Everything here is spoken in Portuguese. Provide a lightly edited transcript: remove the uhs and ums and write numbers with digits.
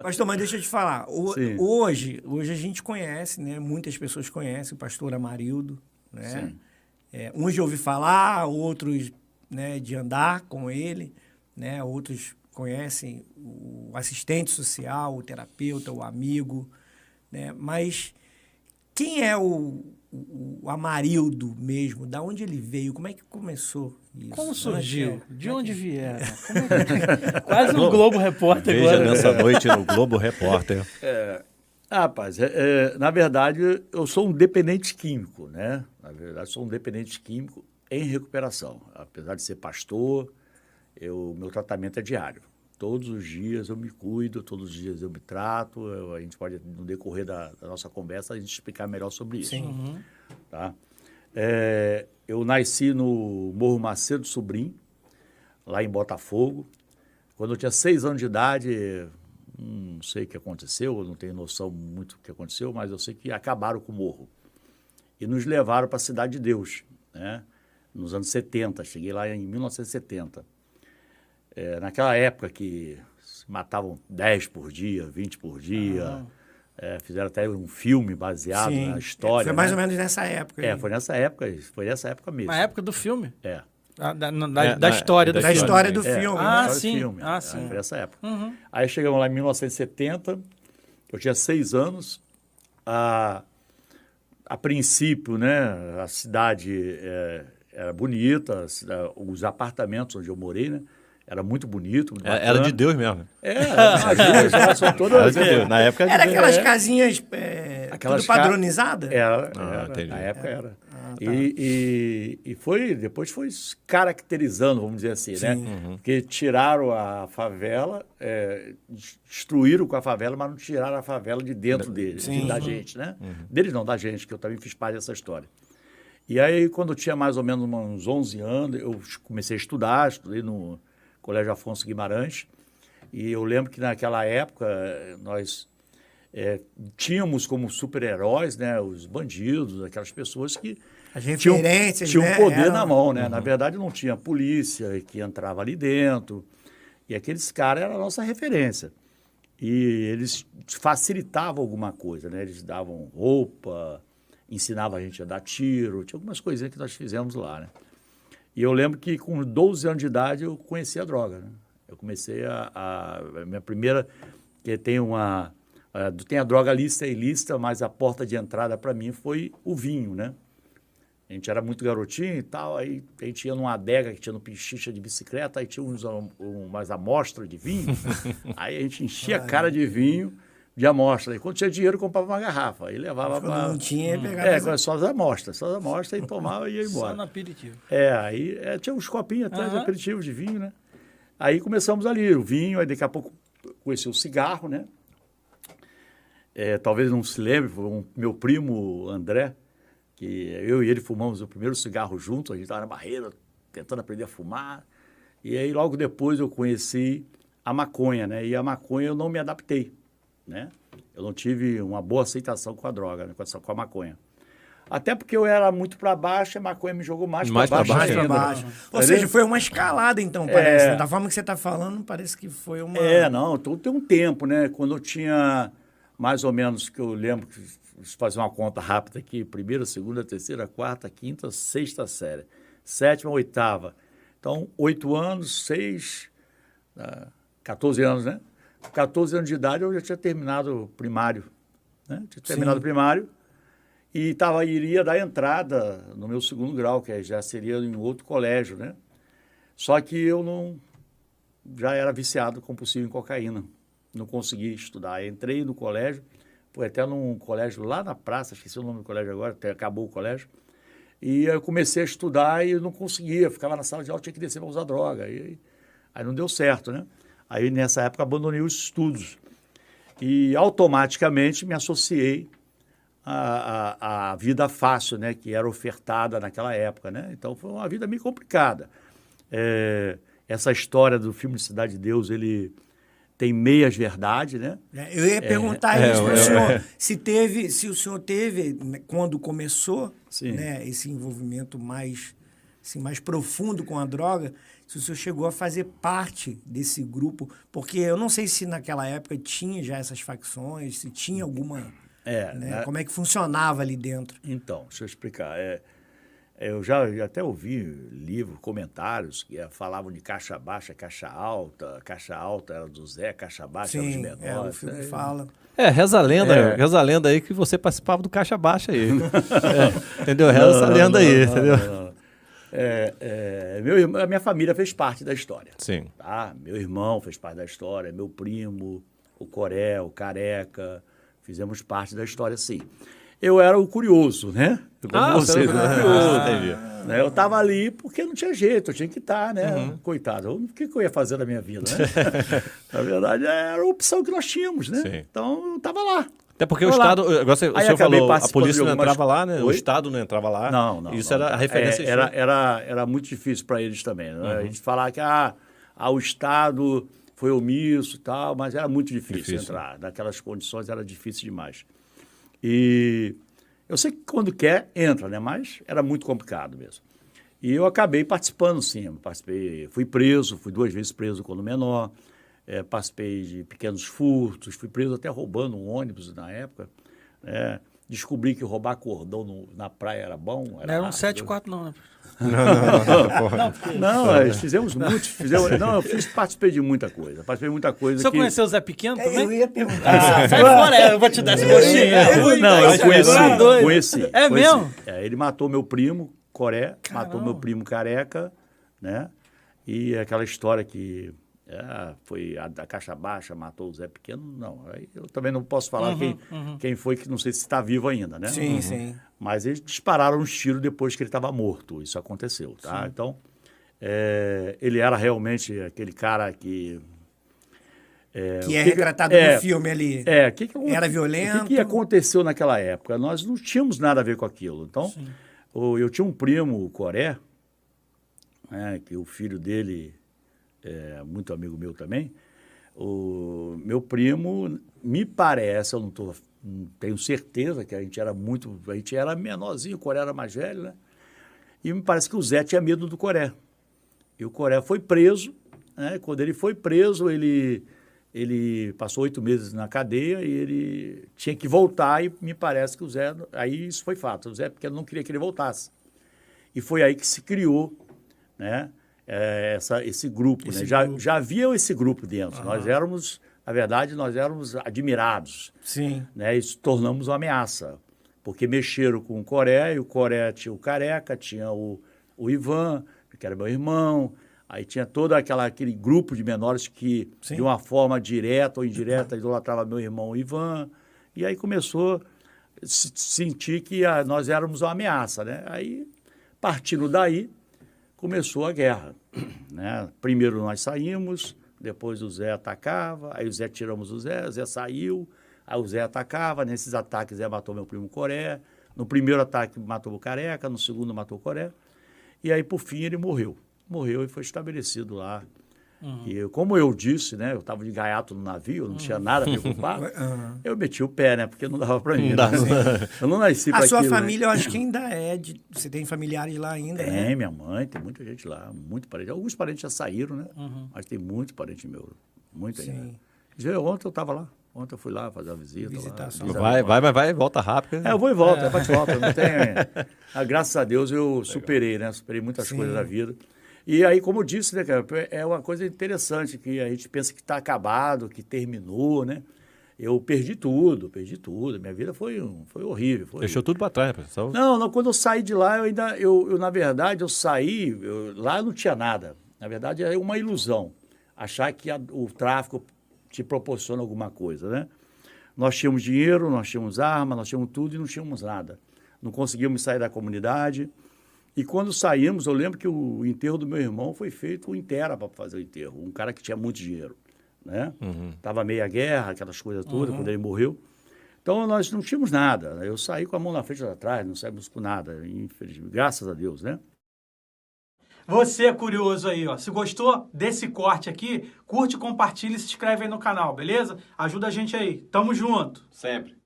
Pastor, mas deixa eu te falar. Sim. Hoje a gente conhece, né? Muitas pessoas conhecem o pastor Amarildo, né? Sim. Uns de ouvir falar, outros, né, de andar com ele, né? Outros conhecem o assistente social, o terapeuta, o amigo, né? Mas quem é o Amarildo mesmo? Da onde ele veio? Como é que começou isso? Como surgiu? De onde que... vieram? Quase um Globo Repórter Veja agora. nessa noite no Globo Repórter. Rapaz, na verdade, eu sou um dependente químico, né? Na verdade, sou um dependente químico em recuperação. Apesar de ser pastor, meu tratamento é diário. Todos os dias eu me cuido, todos os dias eu me trato. A gente pode, no decorrer da nossa conversa, a gente explicar melhor sobre isso. Sim. Uhum. Tá? Eu nasci no Morro Macedo Sobrinho, lá em Botafogo. Quando eu tinha 6 anos de idade, não sei o que aconteceu, eu não tenho noção muito do que aconteceu, mas eu sei que acabaram com o morro. E nos levaram para a Cidade de Deus, né? Nos anos 70, cheguei lá em 1970. Naquela época que se matavam 10 por dia, 20 por dia, fizeram até um filme baseado na história. Foi mais ou menos nessa época. Foi nessa época mesmo. Na época do filme? É. Da história do Da filme. história do filme. Ah, né? sim. Filme. Ah, sim. Foi nessa época. Uhum. Aí chegamos lá em 1970, eu tinha 6 anos. A princípio, né, a cidade era bonita, os apartamentos onde eu morei, né, era muito bonito. Muito Era de Deus mesmo. As ruas são todas... Na época Era de Deus. aquelas casinhas Aquelas tudo padronizadas? Era, entendi. na época era. tá. E depois foi se caracterizando, vamos dizer assim, né? Porque tiraram a favela, destruíram com a favela, mas não tiraram a favela de dentro deles, da gente, né? Deles não, da gente, que eu também fiz parte dessa história. E aí, quando eu tinha mais ou menos uns 11 anos, eu comecei a estudei no Colégio Afonso Guimarães, e eu lembro que naquela época nós tínhamos como super-heróis, né, os bandidos, aquelas pessoas que As referências, tinham né? poder na mão, né? Na verdade, não tinha polícia que entrava ali dentro, e aqueles caras eram a nossa referência. E eles facilitavam alguma coisa, né? Eles davam roupa, ensinavam a gente a dar tiro, tinha algumas coisinhas que nós fizemos lá, né? E eu lembro que com 12 anos de idade eu conheci a droga, né? Eu comecei a minha primeira, que tem a droga lícita e ilícita, mas a porta de entrada para mim foi o vinho, né? A gente era muito garotinho e tal, aí a gente ia numa adega que tinha no Pichicha de bicicleta, aí tinha umas amostras de vinho, aí a gente enchia a cara de vinho, de amostra. E quando tinha dinheiro, comprava uma garrafa, aí levava para... Não tinha, pegava... só as amostras, e tomava e ia embora. Só no aperitivo. Aí tinha uns copinhos até de aperitivo de vinho, né? Aí começamos ali, o vinho, aí daqui a pouco conheci o cigarro, né? Talvez não se lembre, foi meu primo André, que eu e ele fumamos o primeiro cigarro juntos, a gente estava na barreira, tentando aprender a fumar. E aí logo depois eu conheci a maconha, né? E a maconha eu não me adaptei, né? Eu não tive uma boa aceitação com a droga, né? com a maconha. Até porque eu era muito para baixo, a maconha me jogou mais para baixo. Mais para baixo. Ou seja, foi uma escalada, então, parece. Né? Da forma que você está falando, parece que foi uma... Não, tudo tem um tempo, né? Quando eu tinha mais ou menos, que eu lembro, fazer uma conta rápida aqui, primeira, segunda, terceira, quarta, quinta, sexta série, sétima, oitava. Então, 8 anos, 6, 14 anos, né? 14 anos de idade eu já tinha terminado o primário, né? Tinha terminado o primário e iria dar entrada no meu segundo grau, que já seria em outro colégio, né? Só que eu já era viciado compulsivo em cocaína, não consegui estudar. Eu entrei no colégio, foi até num colégio lá na praça, esqueci o nome do colégio agora, até acabou o colégio, e eu comecei a estudar e não conseguia, ficava na sala de aula, tinha que descer para usar droga, aí não deu certo, né? Aí, nessa época, abandonei os estudos e automaticamente me associei à vida fácil, né, que era ofertada naquela época, né? Então, foi uma vida meio complicada. Essa história do filme Cidade de Deus, ele tem meias verdades, né? Eu ia perguntar isso para o senhor, se o senhor teve, né, quando começou, né, esse envolvimento mais assim, mais profundo com a droga, se o senhor chegou a fazer parte desse grupo, porque eu não sei se naquela época tinha já essas facções, se tinha alguma... né? Como é que funcionava ali dentro? Então, deixa eu explicar. Eu já até ouvi livros, comentários que falavam de caixa baixa, caixa alta era do Zé, caixa baixa era dos menores. O filme fala. Reza a lenda aí que você participava do caixa baixa aí. Entendeu? Reza essa lenda aí, entendeu? A minha família fez parte da história. Sim. Tá? Meu irmão fez parte da história, meu primo, o Coré, o Careca, fizemos parte da história, sim. Eu era o curioso, né? Você era o curioso. Entendi. Eu estava ali porque não tinha jeito, eu tinha que estar, né? Coitado, o que eu ia fazer na minha vida, né? Na verdade, era a opção que nós tínhamos, né? Sim. Então, eu estava lá. Até porque o Estado, agora o senhor falou, a polícia não entrava lá, né? Oi? O Estado não entrava lá. Não. Isso era a referência. Era muito difícil para eles também. Né? A gente falar que o Estado foi omisso e tal, mas era muito difícil entrar. Naquelas condições era difícil demais. E eu sei que quando quer, entra, né? Mas era muito complicado mesmo. E eu acabei participando, sim. Fui preso, fui 2 vezes preso quando menor. Participei de pequenos furtos, fui preso até roubando um ônibus na época. Descobri que roubar cordão na praia era bom. Era um 7-4 não, né? Não, fizemos muito. Participei de muita coisa. O senhor conheceu o Zé Pequeno também? Eu ia perguntar. Sai fora, eu vou te dar esse gostinho. Não, eu conheci. É mesmo? Ele matou meu primo, Coré, matou meu primo Careca, né? E aquela história que foi a da Caixa Baixa, matou o Zé Pequeno, não. Aí eu também não posso falar quem foi, que não sei se está vivo ainda, né? Sim, sim. Mas eles dispararam os tiros depois que ele estava morto. Isso aconteceu, tá? Sim. Então, ele era realmente aquele cara que... que é retratado no filme ali. Era violento. O que aconteceu naquela época? Nós não tínhamos nada a ver com aquilo. Então, eu tinha um primo, o Coré, que o filho dele... muito amigo meu também, o meu primo, me parece, eu não tenho certeza que a gente era menorzinho, o Coré era mais velho, né? E me parece que o Zé tinha medo do Coré. E o Coré foi preso, né? Quando ele foi preso, ele passou 8 meses na cadeia e ele tinha que voltar e me parece que o Zé, aí isso foi fato, o Zé porque ele não queria que ele voltasse. E foi aí que se criou, né? Esse grupo, né? Já havia esse grupo dentro. Nós éramos, na verdade, admirados. Sim. Né? E se tornamos uma ameaça. Porque mexeram com o Coré, e o Coré tinha o Careca, tinha o Ivan, que era meu irmão. Aí tinha todo aquele grupo de menores que, de uma forma direta ou indireta, idolatrava meu irmão, o Ivan. E aí começou a sentir que nós éramos uma ameaça, né? Aí, partindo daí, começou a guerra, né? Primeiro nós saímos, depois o Zé atacava, aí o Zé tiramos o Zé saiu, aí o Zé atacava, nesses ataques o Zé matou meu primo Coré, no primeiro ataque matou o Careca, no segundo matou o Coré, e aí por fim ele morreu e foi estabelecido lá. E como eu disse, né, eu estava de gaiato no navio, não tinha nada a me ocupar, eu meti o pé, né, porque não dava para mim. Eu não nasci para aquilo. A sua família, né? Eu acho que ainda você tem familiares lá ainda, tem, né? minha mãe, tem muita gente lá, muito parente. Alguns parentes já saíram, né, mas tem muito parente meu, muito ainda. Já ontem eu estava lá. Ontem eu fui lá fazer uma visita. Vai, volta rápido. Eu vou e volto, bate-volta. Não tem... graças a Deus eu superei, né? Superei muitas coisas da vida. E aí, como eu disse, né, cara, é uma coisa interessante que a gente pensa que está acabado, que terminou, né? Eu perdi tudo. Minha vida foi horrível. Deixou tudo para trás, pessoal? Não, quando eu saí de lá, na verdade, eu saí, lá não tinha nada. Na verdade, é uma ilusão achar que o tráfico te proporciona alguma coisa, né? Nós tínhamos dinheiro, nós tínhamos arma, nós tínhamos tudo e não tínhamos nada. Não conseguíamos sair da comunidade. E quando saímos, eu lembro que o enterro do meu irmão foi feito em Intera para fazer o enterro. Um cara que tinha muito dinheiro, né? Tava meia guerra, aquelas coisas todas, quando ele morreu. Então, nós não tínhamos nada. Eu saí com a mão na frente e atrás, não saímos com nada, infelizmente. Graças a Deus, né? Você é curioso aí, ó. Se gostou desse corte aqui, curte, compartilha e se inscreve aí no canal, beleza? Ajuda a gente aí. Tamo junto. Sempre.